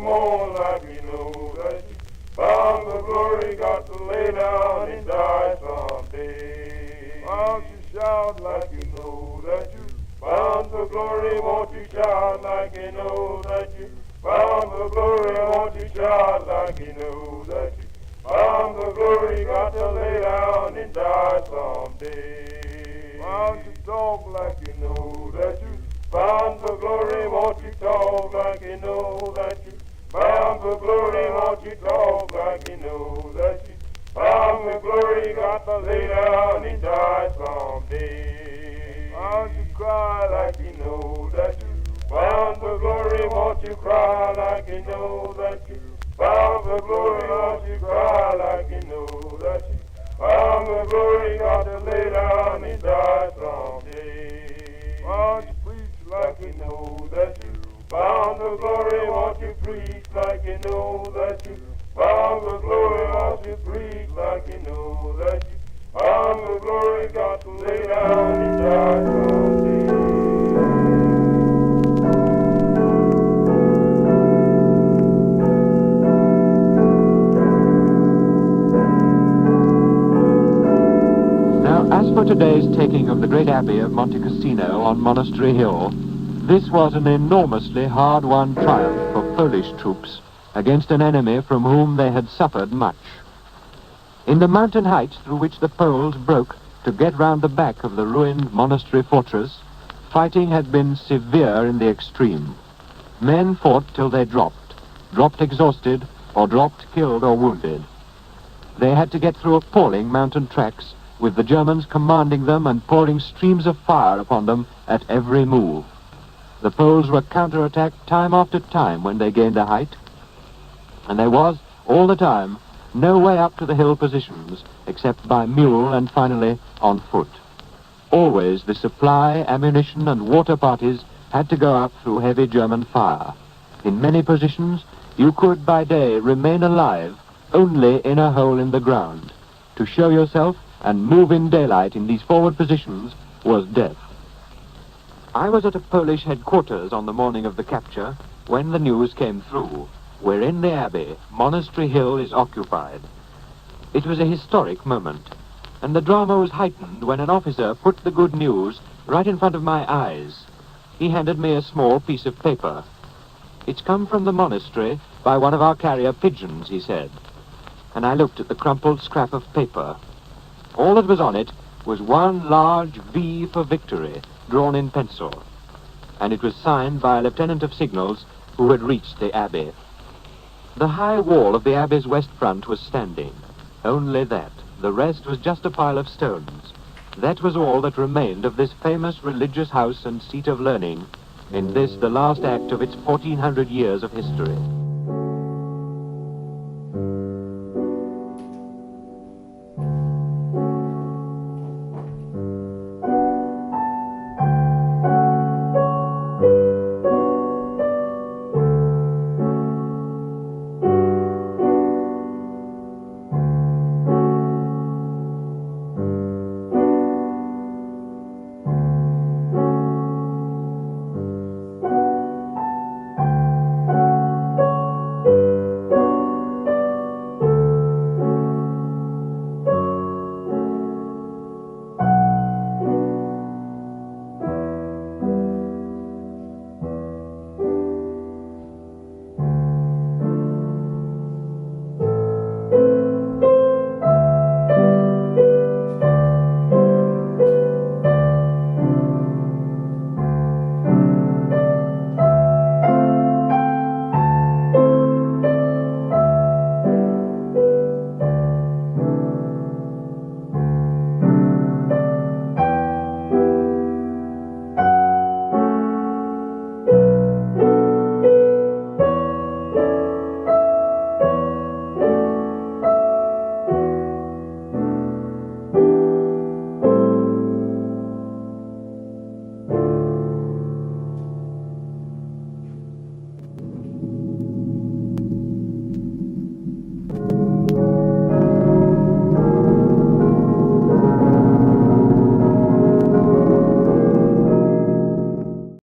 mourn like you know that you bound for glory, got to lay down and die someday. Won't you shout like you know that you bound for glory? Won't you shout like you know that you bound for glory? Won't you shout like you know that you bound for glory, got to lay down and die someday. Won't you talk like you know that you bound for glory? Won't you talk like you know that you bound for glory? Won't you talk like you know that you bound for glory, got to lay down and die someday. Won't you cry like you know that you bound for glory? Won't you cry like you know that you bound for glory? Won't you cry like you know that you bound for glory, got to lay down and die someday. Won't you preach like you know that you bound for glory? Won't you preach like you know that you bound for glory? Won't you preach like you know that you bound for glory, got to lay down and die someday. As for today's taking of the great abbey of Monte Cassino on Monastery Hill, this was an enormously hard-won triumph for Polish troops against an enemy from whom they had suffered much. In the mountain heights through which the Poles broke to get round the back of the ruined monastery fortress, fighting had been severe in the extreme. Men fought till they dropped exhausted, or dropped killed or wounded. They had to get through appalling mountain tracks, with the Germans commanding them and pouring streams of fire upon them at every move. The Poles were counterattacked time after time when they gained a height, and there was, all the time, no way up to the hill positions except by mule and finally on foot. Always the supply, ammunition and water parties had to go up through heavy German fire. In many positions you could by day remain alive only in a hole in the ground. To show yourself and move in daylight in these forward positions was death. I was at a Polish headquarters on the morning of the capture when the news came through. We're in the abbey. Monastery Hill is occupied. It was a historic moment, and the drama was heightened when an officer put the good news right in front of my eyes. He handed me a small piece of paper. "It's come from the monastery by one of our carrier pigeons," he said. And I looked at the crumpled scrap of paper. All that was on it was one large V for victory, drawn in pencil, and it was signed by a lieutenant of signals who had reached the abbey. The high wall of the abbey's west front was standing. Only that. The rest was just a pile of stones. That was all that remained of this famous religious house and seat of learning in this, the last act of its 1400 years of history.